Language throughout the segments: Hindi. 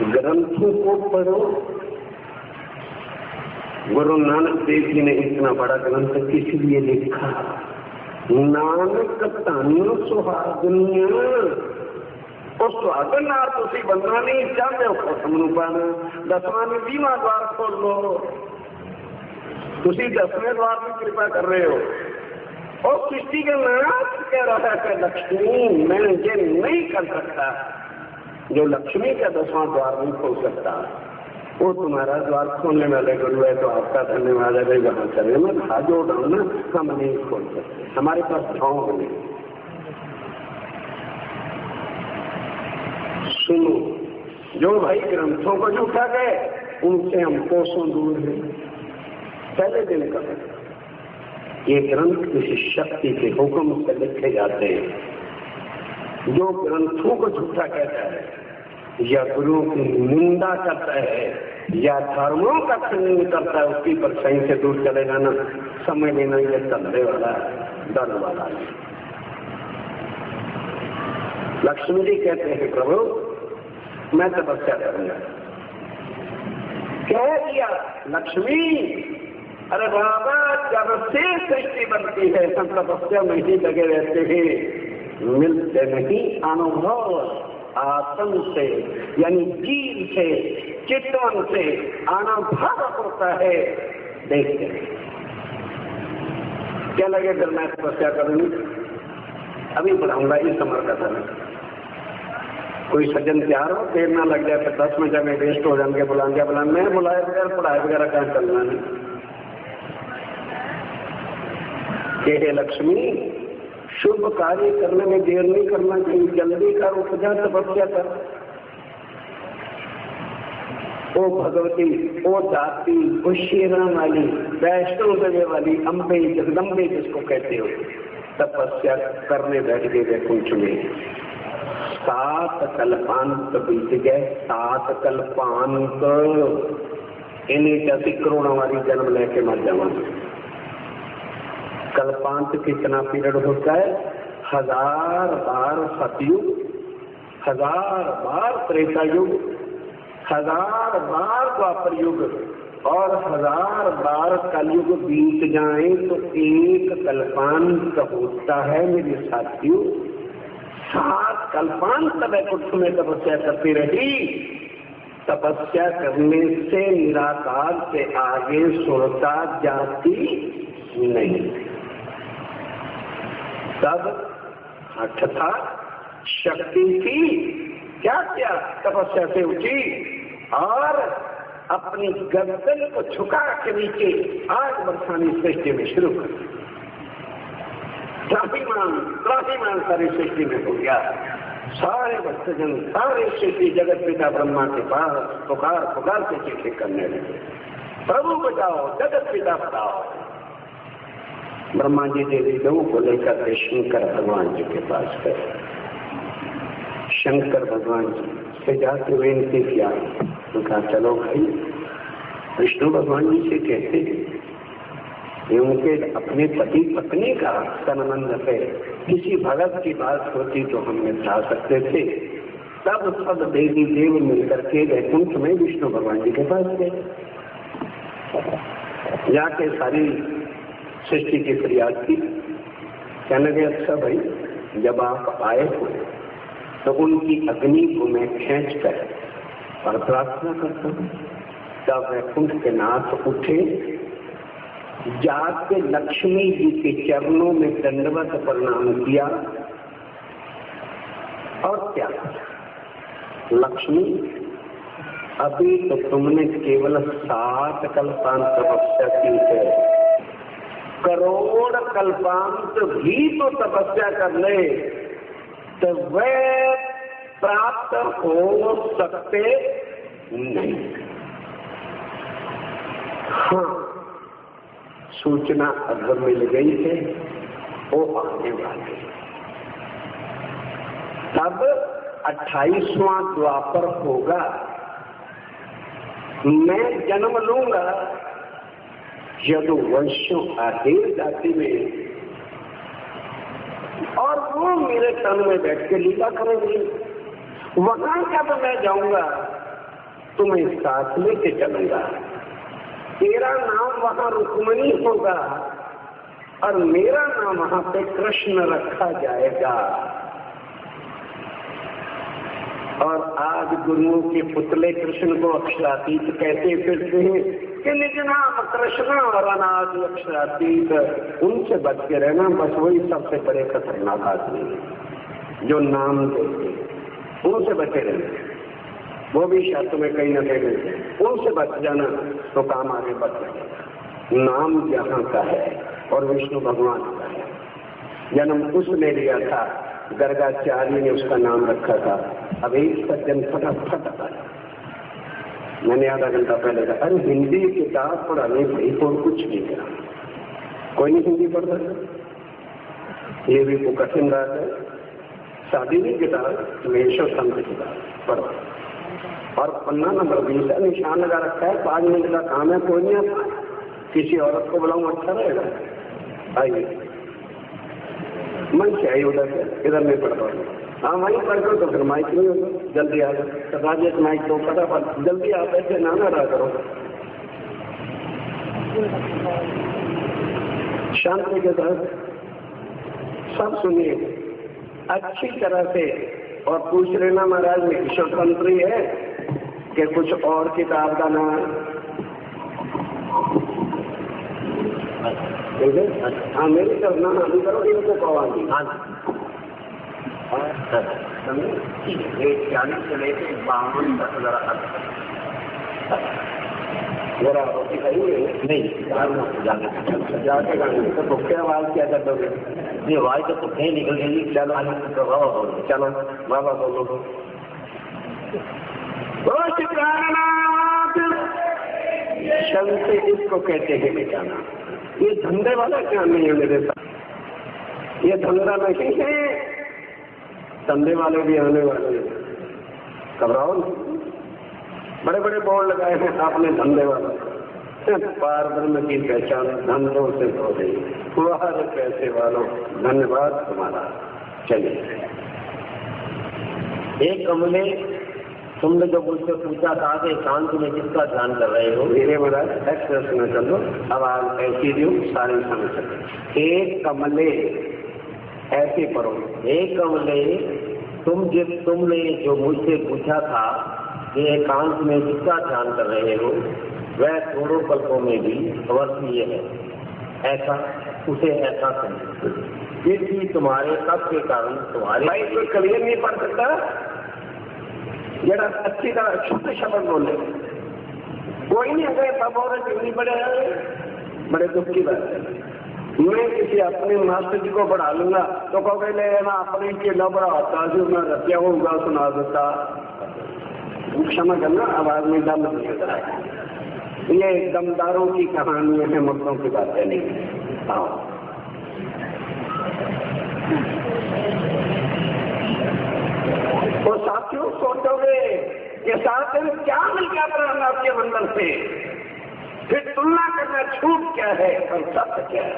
ग्रंथों को पढ़ो। गुरु नानक देव जी ने इतना बड़ा ग्रंथ किस लिए लिखा? नानक तानियों सुहागनिया, और सुहागन ना तुसी बनना नहीं चाहते हो, खत्म पाना। 10वां में 20वां द्वार खोल लो, तुसी 10वें द्वार में कृपा कर रहे हो। और सृष्टि के नाथ कह रहा है लक्ष्मी मैं ये नहीं कर सकता, जो लक्ष्मी का 10वां द्वार नहीं खोल सकता वो तुम्हारा द्वार खोलने वाले गुरु है, तो आपका धन्यवाद है भाई। वहां चले मैं हाथ जोड़ रहा हूं ना, हम नहीं खोल सकते, हमारे पास ढोंग नहीं। सुनो, जो भाई ग्रंथों को झूठा गए उनसे हम कोसों दूर हैं। पहले दिन का ये ग्रंथ किसी शक्ति के हुक्म से लिखे जाते हैं। जो ग्रंथों को झूठा कहता है या गुरुओं की निंदा करता है या धर्मों का खंडन करता है, उसकी परछाई से दूर चले जाना, समझ लेना ये तल्ले वाला डर वाला है। लक्ष्मी जी कहते हैं प्रभु मैं तपस्या करूंगा। कह दिया लक्ष्मी, अरे बाबा जब से सृष्टि बनती है सब तपस्या में ही लगे रहते हैं, मिलते नहीं अनुभव आसन से, यानी जीव से चितवन से अनुभव होता है। देखते हैं क्या लगे फिर मैं तपस्या करूंगी। अभी बढ़ाऊंगा इस समर का समय। कोई सज्जन तैयार हो, देर ना लग जाए, 10 मिनट में वेस्ट हो जाएंगे। बुलाएंगे मैं बुलाए बगैर पढ़ाए वगैरह कहीं चलना नहीं। हे लक्ष्मी शुभ कार्य करने में देर नहीं करना चाहिए, जल्दी कर, उठ जा, तपस्या कर। ओ भगवती, ओ दाती, ओ शेरा वाली, वैष्णो देवी वाली, अम्बे जगदम्बे जिसको कहते हो, तपस्या करने बैठ गए वैकुंठ में। 7 कल्पांत बीत गए, 7 कल्पांत। इन्हें कैसी करोड़ों वाली जन्म लेके मर जावा। कल्पांत कितना पीरियड होता है? 1000 बार सतयुग, 1000 बार त्रेता युग, 1000 बार द्वापर युग और 1000 बार कलयुग बीत जाए तो एक कल्पांत होता है मेरे साथियों। 7 कल्पांत वैकुंठ में तपस्या करती रही। तपस्या करने से निराकार से आगे सुरता जाती नहीं। तब हठ था, शक्ति थी, क्या क्या तपस्या से उठी और अपनी गर्दन को झुका के नीचे आग बरसानी सृष्टि में शुरू कर। त्राहीमान सारी सृष्टि में हो गया। सारे भक्तजन, सारे सृष्टि जगत पिता ब्रह्मा के पास पुकार पुकार के चिट्ठी करने लगे, प्रभु बचाओ, जगत पिता बताओ। ब्रह्मा जी देवी देवों को लेकर के शंकर भगवान जी के पास गए। शंकर भगवान जी से जाके विनती किया, उनका चलो भाई विष्णु भगवान जी से कहते हैं उनके अपने पति पत्नी का संबंध है, किसी भगत की बात होती तो हम निपटा सकते थे। तब सब देवी देव मिलकर के वैकुंठ में विष्णु भगवान जी के पास गए। जाके सारी सृष्टि की फरियाद की। कहने लगे अच्छा भाई जब आप आए हो तो उनकी अग्नि को मैं खींच कर और प्रार्थना करता हूँ। तब वैकुंठ के नाथ उठे, जाके लक्ष्मी जी के चरणों में दंडवत प्रणाम किया और क्या लक्ष्मी अभी तो तुमने केवल 7 कल्पांत तपस्या की है, करोड़ कल्पांत भी तो तपस्या कर ले तो वह प्राप्त हो सकते नहीं। हाँ, सूचना अगर मिल गई है वो आने वाले। तब 28वां द्वापर होगा, मैं जन्म लूंगा यदुवंशों आधेर जाति में और वो मेरे तन में बैठ के लीला करेंगे। वहां जब मैं जाऊंगा तुम्हें साथ लेके चलूंगा। तेरा नाम वहां रुक्मणी होगा और मेरा नाम वहां पे कृष्ण रखा जाएगा। और आज गुरुओं के पुतले कृष्ण को अक्षरातीत कहते फिरते हैं कि निज नाम कृष्ण और अनादि अक्षरातीत। उनसे बच के रहना, बस वही सबसे बड़े खतरनाक आदमी है जो नाम देते, उनसे बचे रहना। वो भी शास्त्र में कहीं न कहीं मिलते हैं, उनसे बच जाना तो काम आगे बढ़ जाएगा। नाम जहाँ का है और विष्णु भगवान का है। जन्म उसने लिया था, गर्गाचार्य ने उसका नाम रखा था। अब एक सज्जन फटाफट आया, मैंने आधा घंटा पहले कहा, अरे हिंदी किताब पढ़ाने भाई और कुछ नहीं करा, कोई नहीं हिंदी पढ़ता है, ये भी को कठिन बात है। शादी की किताब, मेषो संत किताब पढ़ो और पन्ना नंबर 20 निशान लगा रखा है, 5 मिनट का काम है, कोई नहीं आता। किसी औरत को बुलाऊं अच्छा रहेगा? आइए, मन से आई उधर से, इधर नहीं पढ़ पाऊंगा। हाँ वहीं पढ़ करो तो फिर माइक नहीं होगा, जल्दी आ जाओ। राजेश माइक तो फटाफट जल्दी आप ऐसे ना रहा करो, शांति के साथ सब सुनिए अच्छी तरह से। और पूछ लेना महाराज में स्वतंत्री है कि कुछ और किताब का नाम है? हाँ मेरी करना अभी करो, इनको कहोगी। हाँ 40 से लेके 52 तक जरा रोटी खाइए नहीं जाके गाने तो भुखे आवाज क्या कर दोगे? ये आवाज तो कहीं निकल गई। चलो चलो बाबा बोलो, शब्द से इसको कहते हैं बेचाना। ये धंधे वाला क्या नहीं है मेरे साथ, ये धंधा नहीं है। धंधे वाले भी आने वाले हैं, घबराओ। बड़े बड़े बोर्ड लगाए हैं आपने धंधे वाला, पार ब्रह्म की पहचान धंधों से हो गई। तुम्हारे पैसे वालों धन्यवाद तुम्हारा। चलिए, एक कमले तुमने जो मुझसे पूछा था कि एकांत में किसका ध्यान कर रहे हो? मेरे महाराज एक्सप्रेस में कर लो, अब आप ऐसी दो सारे समझ सकते। एक कमले ऐसे पढ़ो, एक कमले तुमने जो मुझसे पूछा था कि एकांत में किसका ध्यान कर रहे हो, वह थोड़ों कल्पों में भी अवश्य है। ऐसा उसे ऐसा समझो, फिर भी तुम्हारे तप के कारण तुम्हारे भाई कोई क्लियर नहीं पढ़ सकता। जरा अच्छी तरह शुद्ध शब्द बोले, कोई नहीं अगर तब और नहीं पड़े, बड़े दुख की बात है। मैं किसी अपने मास्टर जी को पढ़ा लूंगा तो कहोगे ले ना अपने के न पढ़ाता जो मैं रतिया होगा सुना देता। क्षमा करना, आवाज में दम नहीं होता है। ये दमदारों की कहानियां हैं, मुद्दों की बातें नहीं। हाँ तो साथियों सोचोगे कि साथ में क्या मिल गया प्राणनाथ के मंदिर से, फिर तुलना करना छूट क्या है और सत्य क्या है।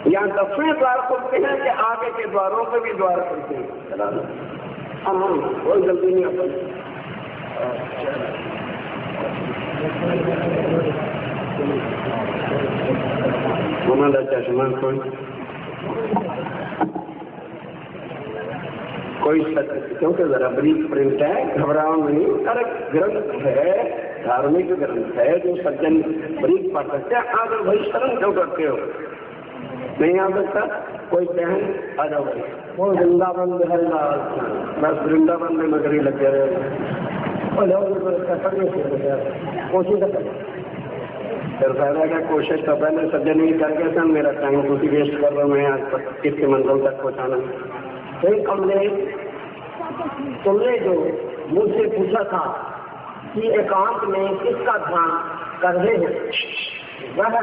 यहाँ 10वें द्वार खुलते हैं कि आगे के द्वारों पे भी द्वार खुलते हैं। हम कोई जल्दी नहीं अपनी हमारा चश्मा कोई सत्य, क्योंकि जरा ब्रीफ प्रिंट है, घबराओ नहीं। अरे ग्रंथ है, धार्मिक ग्रंथ है जो सज्जन ब्रीफ पढ़ सकते हैं। आगे भाई शरण क्यों करते हो? नहीं आ सकता कोई बहन आ जाओ भाई, वो वृंदावन बिहार बस वृंदावन में नगरी लग गया कोशिश करें। फिर फायदा क्या? कोशिश तो पहले सज्जन ही करके सर मेरा टाइम कुछ वेस्ट कर रहा हूँ मैं आज तक किसके मंजिल तक पहुँचाना। एक हमने तुमने जो मुझसे पूछा था कि एकांत में किसका ध्यान कर रहे हो, वह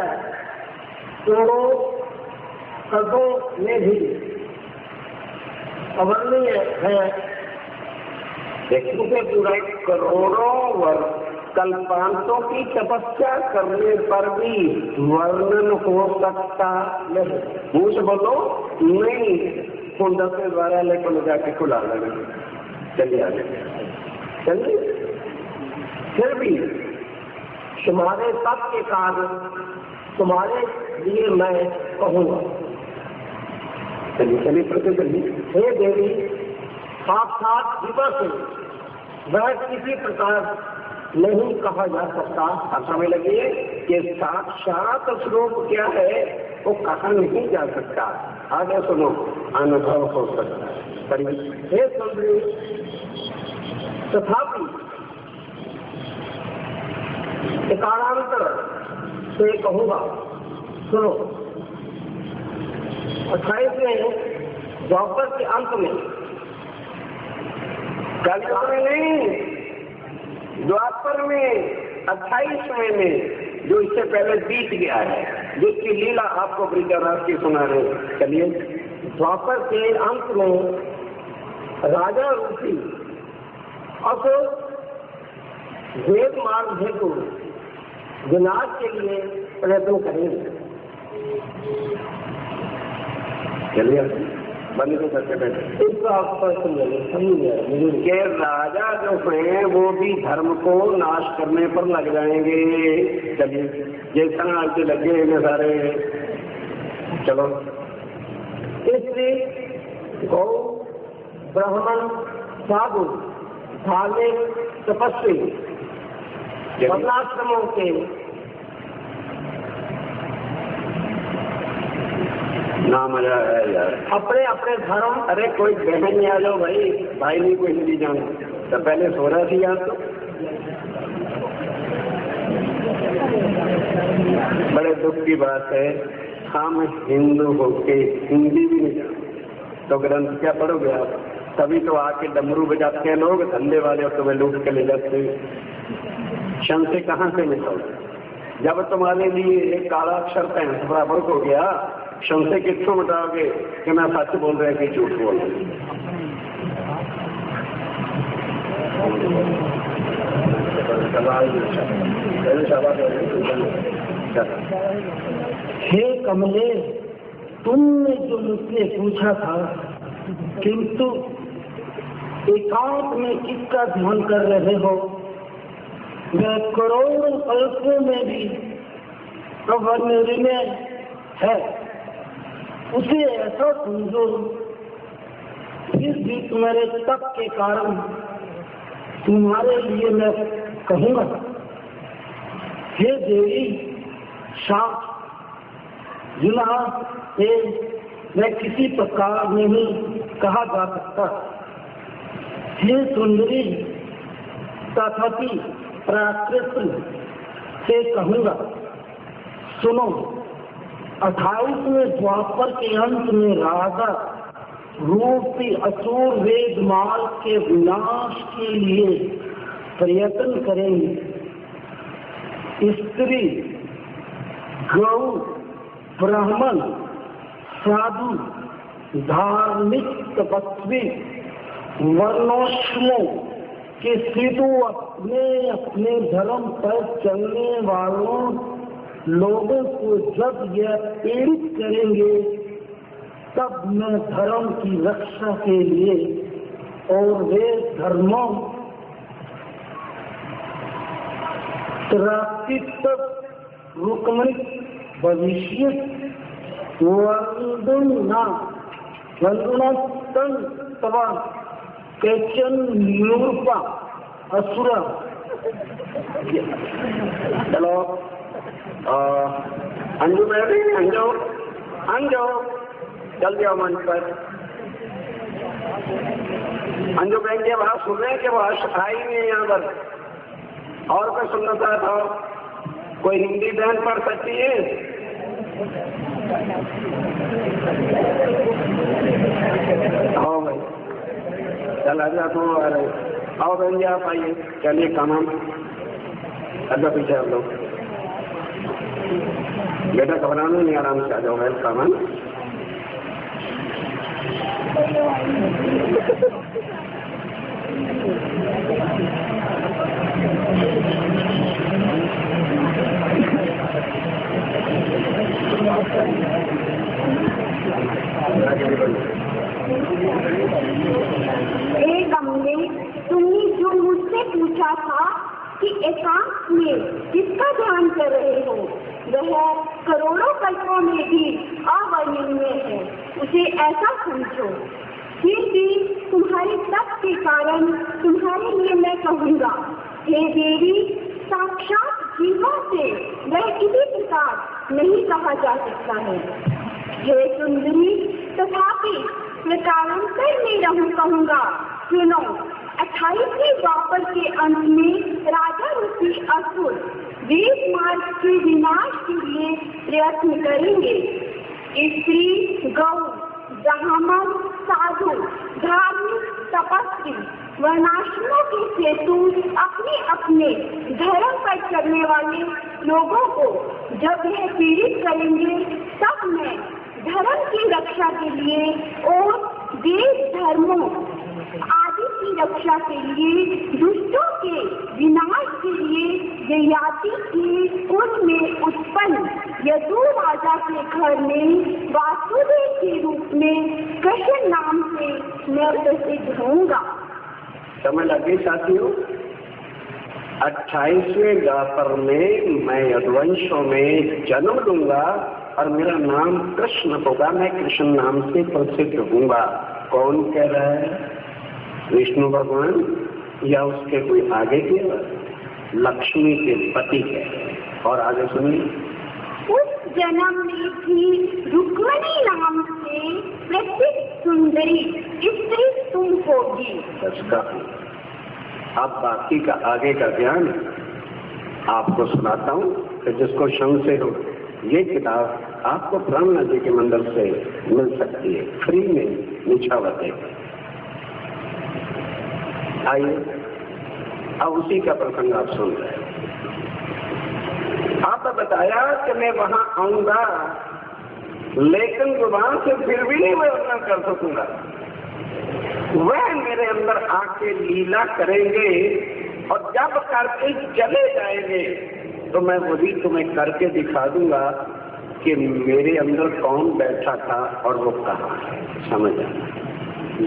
दोनों शब्दों में भी अवर्णनीय है। देखो के पूरा करोड़ों वर्ष कल्पांतों की तपस्या करने पर भी वर्णन हो सकता नहीं। मुझ बोलो नहीं, कुंड के द्वारा लेकर जाके खुला लेना। चलिए आगे चलिए। फिर भी तुम्हारे तप के कारण तुम्हारे लिए मैं कहूँगा। चलिए चलिए प्रति चलिए। हे देवी, साक्षात जीवा से वह किसी प्रकार नहीं कहा जा सकता। आप समझ लगिए कि साक्षात स्वरूप क्या है वो कहा नहीं जा सकता। आगे सुनो, अनुभव हो सकता है। करिए। हे सुंदरी, तथापि कालांतर से कहूँगा, सुनो। 28वें द्वापर के अंत में, कलयुग में नहीं, द्वापर में 28वें में, जो इससे पहले बीत गया है, जिसकी लीला आपको वृद्धाराज की सुना रहे। चलिए। द्वापर के अंत में राजा रूपी असुर वेद मार्ग हेतु विनाश के लिए प्रयत्न करेंगे। चलिए बंद तो करके बैठे। इसका समझ के राजा जो हैं वो भी धर्म को नाश करने पर लग जाएंगे। चलिए, जैसा आज से लगे हैं सारे। चलो। इसलिए गौ, ब्राह्मण, साधु, धार्मिक, तपस्वी, वर्णाश्रमों के नाम आया है यार। अपने अपने धर्म। अरे कोई बहन नहीं आ जाओ भाई, भाई नहीं कोई हिंदी जानो। तो पहले सो रहा थी यार। तो बड़े दुख की बात है, हम हिंदू होके हिंदी भी नहीं जानते तो ग्रंथ क्या पढ़ोगे आप? तभी तो आके डमरू बजाते हैं लोग, धंधे वाले, और तुम्हें लूट के ले जाते। क्षण से कहाँ से मिलोगे? जब तुम्हारे लिए एक काला अक्षर पैंस बराबर हो गया, क्षण से किसको मिटाओगे कि मैं सच बोल रहा कि झूठ बोल रहे? हे कमले, तुमने जो मुझसे पूछा था, किंतु एकांत में किसका ध्यान कर रहे हो? वह करोड़ों कल्पों में भी अवर्णनीय है, उसे ऐसा समझो। फिर भी तुम्हारे तप के कारण तुम्हारे लिए मैं कहूँगा। हे देवी, शांत जुना से मैं किसी प्रकार नहीं कहा जा सकता। हे सुंदरी, तथापि प्राकृत से कहूँगा, सुनो। 28वें द्वापर के अंत में राजा रूपी असुर वेद मार्ग के विनाश के लिए प्रयत्न करेंगे। स्त्री, गौ, ब्राह्मण, साधु, धार्मिक, तपस्वी, वर्णाश्रमों के सिद्धू अपने अपने धर्म पर चलने वालों लोगों को जब यह पीड़ित करेंगे, तब मैं धर्म की रक्षा के लिए और वे धर्मों रुकमणि भविष्य वंदना तवा कैचन निरूपा असुरा। चलो अंजू बेबी, अंजू अंजू जल्दी आओ मंच पर। अंजू बहन की आवाज सुन रहे हैं कि आवाज आई नहीं है यहाँ पर? और कोई सुनना चाहता हो? कोई हिंदी बहन पढ़ सकती है? आओ भाई, चल आजा तो आओ बहन जी, आप आइए। चलिए कामान अड्डा पीछे आप लोग। बेटा घबराना नहीं, आराम से आ जाओ। है कामान कमले, तुमने जो मुझसे पूछा था कि एकांत में जिसका ध्यान कर रहे हो वह करोड़ों कल्पों में भी अवर्णनीय है, उसे ऐसा समझो। फिर भी तुम्हारे तप के कारण तुम्हारे लिए मैं कहूँगा, हे देवी, साक्षात जीवों से वह किसी प्रकार नहीं कहा जा सकता है। हे सुंदरी, तथापि मैं कालांतर में कहूँगा, सुनो। 28वें द्वापर के अंत में राजा ऋषि असुर वेद मार्ग के विनाश के लिए प्रयत्न करेंगे। स्त्री, गौ, ब्राह्मण, साधु, धार्मिक, तपस्वी, वर्णाश्रमों के सेतु अपने अपने धर्म पर चलने वाले लोगों को जब वह पीड़ित करेंगे, तब मैं धर्म की रक्षा के लिए और देश धर्मों आदि की रक्षा के लिए, दुष्टों के विनाश के लिए ययाति के कुल में उत्पन्न यदु राजा के घर में वासुदेव के रूप में कृष्ण नाम से मैं प्रसिद्ध होऊंगा। समझ लगे साथियों? 28वें द्वापर में मैं यदुवंशों में जन्म लूंगा और मेरा नाम कृष्ण होगा, मैं कृष्ण नाम से प्रसिद्ध होऊंगा। कौन कह रहा है? विष्णु भगवान या उसके कोई आगे के? लक्ष्मी के पति है। और आगे सुनिए, उस जन्म में भी रुक्मणी नाम से प्रसिद्ध सुंदरी स्त्री तुम होगी। अब बाकी का आगे का ज्ञान आपको सुनाता हूँ कि जिसको संशय हो, ये किताब आपको प्राण नदी के मंदिर से मिल सकती है, फ्री में निछावत है। आइए अब उसी का प्रसंग आप सुन रहे हैं। आपने बताया कि मैं वहां आऊंगा, लेकिन वहां से फिर भी नहीं मैं वर्णन कर सकूंगा। वह मेरे अंदर आके लीला करेंगे और जब करके चले जाएंगे तो मैं वही तुम्हें करके दिखा दूंगा कि मेरे अंदर कौन बैठा था और वो कहाँ है। समझ आना,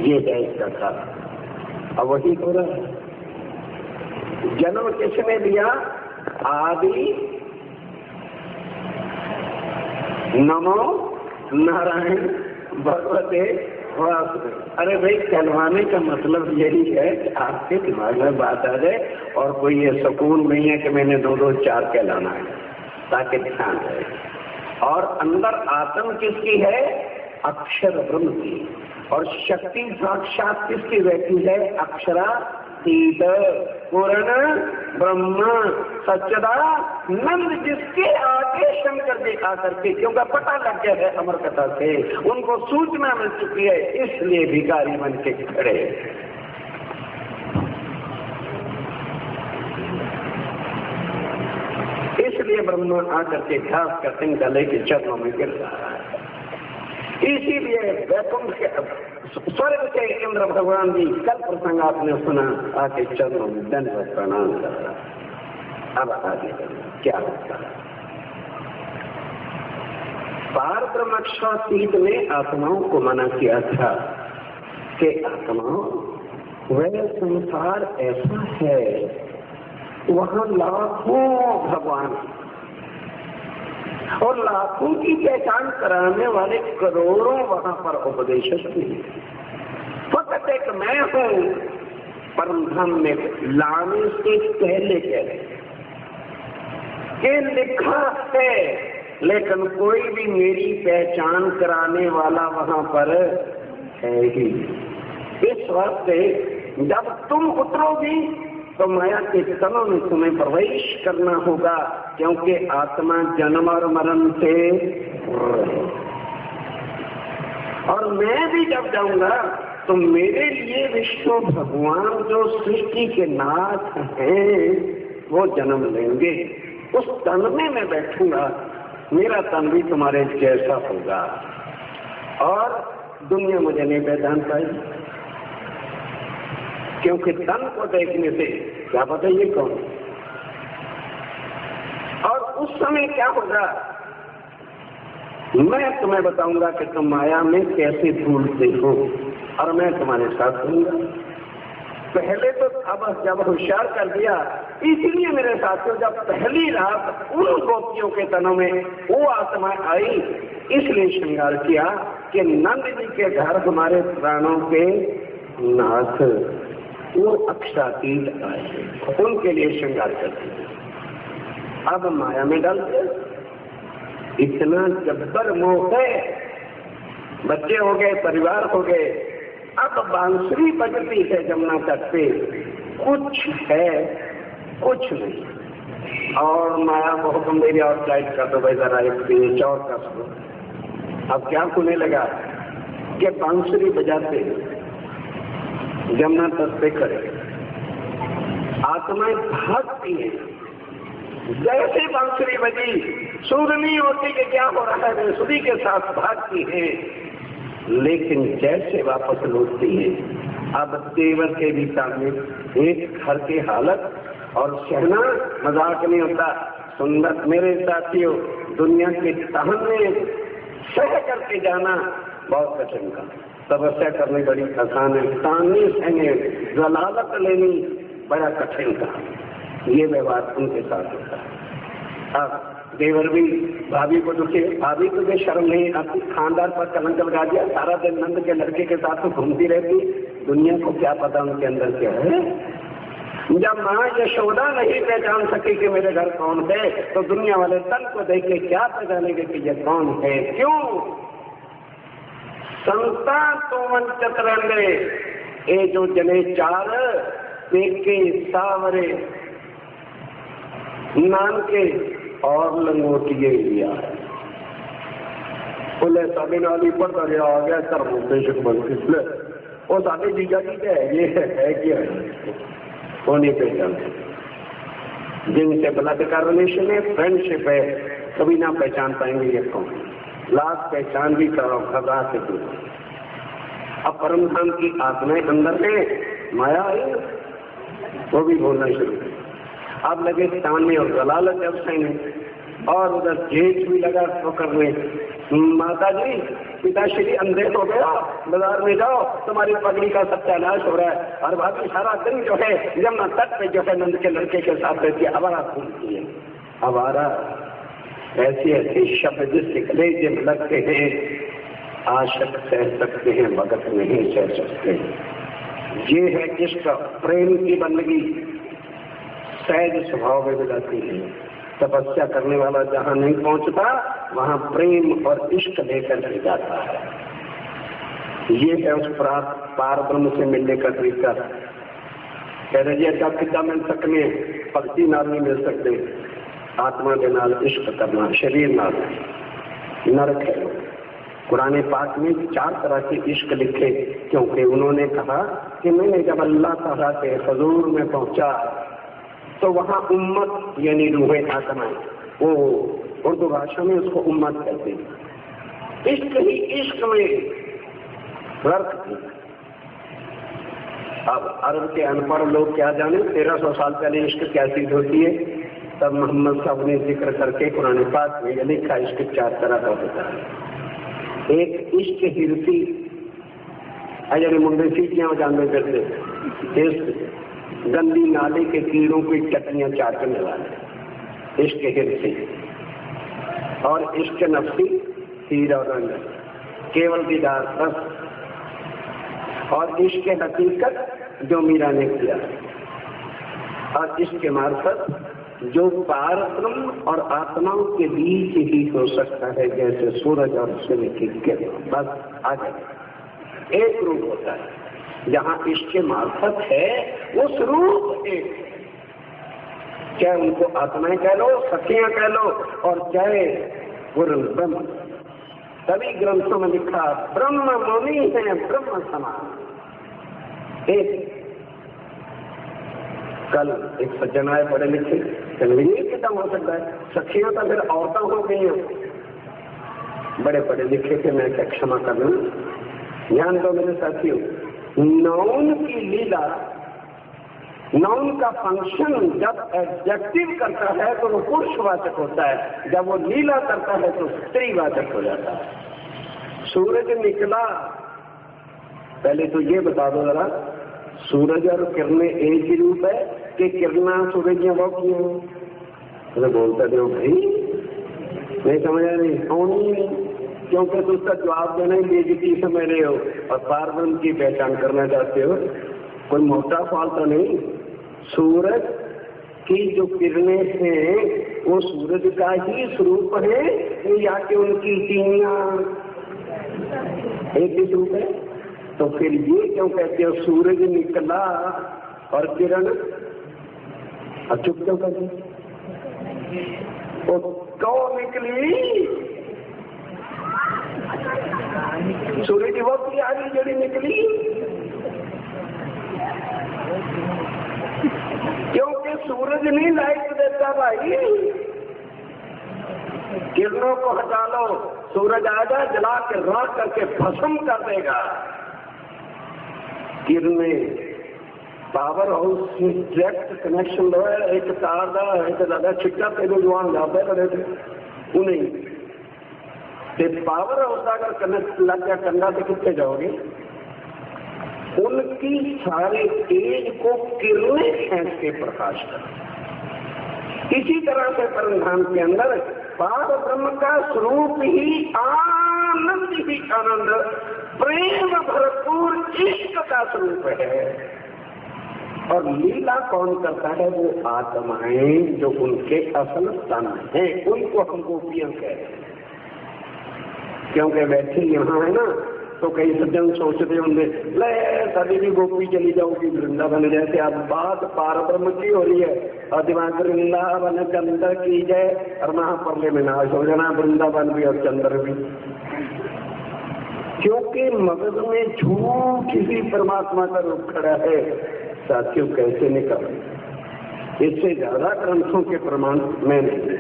ये है इसका कारण। अब वही हो रहा है। जन्म किसने दिया? आदि नमो नारायण भगवते वासुदेव। अरे भाई, कहलवाने का मतलब यही है कि आपके दिमाग में बात आ जाए और कोई ये सुकून नहीं है कि मैंने 2-2 4 कहलाना है, ताकि ध्यान रहे। और अंदर आत्म किसकी है? अक्षर ब्रह्म की। और शक्ति साक्षात किसकी बैठी है? अक्षरातीत पूर्ण ब्रह्म सच्चिदा नंद, जिसके आगे शंकर जी आकर के, क्योंकि पता लग गया है अमर कथा से, उनको सूचना मिल चुकी है, इसलिए भिखारी बन के खड़े। इसलिए ब्रह्मा आकर के घास का सिंह गले के चरणों में गिर रहा है। इसीलिए वैकुंठ के स्वर्ग के इंद्र भगवान जी, कल प्रसंग आपने सुना, आके चरणों में दंडवत प्रणाम कर रहा। अब आगे क्या होता है? पारब्रह्मक्षातीत में आत्माओं को मना किया था कि आत्माओं, वह संसार ऐसा है, वहां लाखों भगवान और लाखों की पहचान कराने वाले करोड़ों वहां पर उपदेशक भी। फकत एक मैं हूं, परम धाम में लाने से पहले के लिखा है, लेकिन कोई भी मेरी पहचान कराने वाला वहां पर है ही। इस वास्ते जब तुम उतरोगी तो माया के तनों में तुम्हें प्रवेश करना होगा, क्योंकि आत्मा जन्म और मरण से, और मैं भी जब जाऊंगा तो मेरे लिए विष्णु भगवान जो सृष्टि के नाथ हैं वो जन्म लेंगे। उस तन में मैं बैठूंगा, मेरा तन भी तुम्हारे जैसा होगा और दुनिया मुझे नहीं पहचान पाएगी, क्योंकि तन को देखने से क्या पता ये कौन। और उस समय क्या होगा, मैं तुम्हें बताऊंगा कि तुम माया में कैसे भूलते हो और मैं तुम्हारे साथ रहूंगा। पहले तो अब जब होशियार कर दिया, इसलिए मेरे साथियों जब पहली रात उन गोपियों के तनों में वो आत्मा आई, इसलिए श्रृंगार किया कि नंद जी के घर हमारे प्राणों के नाथ वो अक्षरातीत आए, उनके लिए श्रृंगार करते हैं। अब माया में डालते, इतना जब्बर मोह है, बच्चे हो गए, परिवार हो गए, अब बांसुरी बजती है जमुना तट पे, कुछ है कुछ नहीं। और माया को हुक्म दे दिया और फ्लाइट कर दो भाई, जरा एक पेज और कर दो। अब क्या होने लगा कि बांसुरी बजाते जमुना तट पे खड़े, आत्माएं भागती हैं, जैसे बांसुरी बजी सुर नहीं होती कि क्या हो रहा है, सुरी के साथ भागती है, लेकिन जैसे वापस लौटती है। अब देवर के भी सामने एक घर की हालत, और सहना मजाक नहीं होता। सुंदर मेरे साथियों, दुनिया के तहने सह करके जाना बहुत कठिन का, तपस्या करनी बड़ी आसान है, तानी सहने जलालत लेनी बड़ा कठिन का, ये व्यवहार उनके साथ होता है। अब देवर भी भाभी को दुखे, भाभी तुझे शर्म नहीं आती, खानदान पर कलंक लगा दिया, सारा दिन नंद के लड़के के साथ तो घूमती रहती, दुनिया को क्या पता उनके अंदर क्या है। जब माँ यशोदा नहीं पहचान सकी कि मेरे घर कौन है, तो दुनिया वाले तन को देख के क्या पहचानेंगे कि ये कौन है। क्यों? संता तोमन चतरंगे ए जो जने चार पेके सावरे नान के और लंगोटिए लिया है। बोले साढ़े नाली पर दरिया आ गया कर्मोपेशक बन के, वो साढ़े जीजा जी क्या है, ये है क्या है, वो नहीं पहचानते। जिनसे ब्लड का रिलेशन है, फ्रेंडशिप है, कभी ना पहचान पाएंगे ये कौन। लास्ट पहचान भी करो खबरा से दूर। अब परम धाम की आत्माएं अंदर है, माया आई, वो भी बोलना शुरू। अब लगे ताने और जलालत जब सहने, और उधर जेठ भी लगा तो करने, माता जी पिताश्री अंधे हो गया, बाजार में जाओ तुम्हारी पगड़ी का सत्यानाश हो रहा है। और भाभी सारा दिन जो है जमुना तट पे जो है नंद के लड़के के साथ रहती है, आवारा घूमती है। आवारा ऐसे ऐसे शब्द जिससे कलेजे में लगते हैं, आशक सह सकते हैं, भगत नहीं सह सकते। ये है इश्क, प्रेम की बंदगी सहज स्वभाव में मिलाती है। तपस्या करने वाला जहाँ नहीं पहुंचता, वहाँ प्रेम और इश्क लेकर के जाता है। ये है उस पार ब्रह्म से मिलने का तरीका। कह रहे अच्छा पिता मिल सकने, भक्ति नाल नहीं मिल सकते, आत्मा के नाल इश्क करना, शरीर नाल नरक है। कुरान पाक में 4 तरह के इश्क लिखे, क्योंकि उन्होंने कहा कि मैंने जब अल्लाह ताला के हुजूर में पहुंचा तो वहाँ उम्मत यानी रूहे आत्माएं, वो उर्दू भाषा में उसको उम्मत कहते हैं। इश्क ही इश्क में गर्क थी। अब अरब के अनपढ़ लोग क्या जाने 1300 साल पहले इश्क क्या चीज होती है। तब मोहम्मद साहब ने जिक्र करके कुरान पाक में लिखा इश्क 4 तरह का होता है। एक इश्क हिरसी, अजर मुंडे सीटियां जानते करते, गंदी नाले के कीड़ों की चटनियां चाटने वाले, इश्क हिरसी। और इश्क नफ्सी, हीरा और रंग, केवल दीदार बस। और इश्क हकीकत जो मीरा ने किया, और इश्क मार्फत जो पार ब्रह्म और आत्माओं के बीच ही हो सकता है, जैसे सूरज और सूर्य की किरण। बस आगे एक रूप होता है, जहाँ इश्क मार्फत है उस रूप एक, चाहे उनको आत्माएं कह लो, सखियां कह लो, और चाहे गुरु ब्रह्म। सभी ग्रंथों में लिखा ब्रह्म मुनि है, ब्रह्म समान। एक कल एक सज्जन आए पढ़े लिखे, ये कितना हो सकता है, सखियां तो फिर औरतें हो गई हैं। बड़े पढ़े लिखे थे, मैं क्या क्षमा करना। ध्यान दो मेरे साथियों, नाउन की लीला, नाउन का फंक्शन जब एडजेक्टिव करता है तो वो पुरुषवाचक होता है, जब वो लीला करता है तो स्त्रीवाचक हो जाता है। सूरज निकला, पहले तो ये बता दो जरा सूरज और किरणें एक ही रूप है कि किरणा सूरज या वो क्यों? तो बोलता दो भाई, नहीं समझा नहीं, होनी ही नहीं, क्योंकि तो उसका जवाब देना ही बेइज्जती समझ रहे हो और पारब्रह्म की पहचान करना चाहते हो। कोई मोटा फॉल तो नहीं। सूरज की जो किरणें हैं वो सूरज का ही स्वरूप है या कि उनकी तीनियां एक ही स्वरूप है? तो फिर ये क्यों कहते हो सूरज निकला और किरण चुप क्यों कर दी? कौन निकली? सूरज वो की आगे जड़ी निकली, क्योंकि सूरज नहीं लाइट देता भाई। किरणों को हटा लो, सूरज आएगा जला के राख करके भस्म कर देगा। किरणें पावर हाउस से डायरेक्ट कनेक्शन लो है, एक तार का एक ज्यादा छिट्टा तेरे जवान जाते खड़े थे उन्हें ते पावर हाउस अगर कनेक्ट लग गया करना तो कितने जाओगे? उनकी सारे तेज को किरणें खींच के प्रकाश कर। इसी तरह से परमधाम के अंदर पार ब्रह्म का स्वरूप ही आनंद ही आनंद, प्रेम भरपूर इश्क का स्वरूप है। और लीला कौन करता है? वो आत्माएं जो उनके असल तन हैं, उनको हम गोपियां कहते हैं। क्योंकि बैठे यहाँ है ना, तो कई सज्जन सोचते होंगे ले सारी भी गोपी चली जाओगी वृंदावन जैसे। अब बात पार ब्रह्म की हो रही है और दिमाग वृंदावन चंद्र की जय और महापर्ले में नाश हो जाना वृंदावन भी और चंद्र भी, क्योंकि मगज में झूठ ही परमात्मा का रूप खड़ा है। साथियों कैसे निकल, इससे ज्यादा ग्रंथों के प्रमाण में नहीं।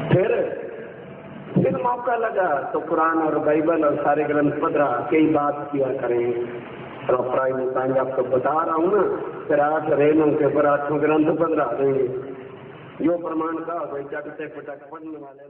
फिर मौका लगा तो कुरान और बाइबल और सारे ग्रंथ पढ़ा, कई बात किया करें। और प्राय में आपको बता रहा हूँ ना, फिर 8 रेलों के ऊपर 8 ग्रंथ पढ़ा देंगे। जो प्रमाण का जग से पटक पढ़ने वाले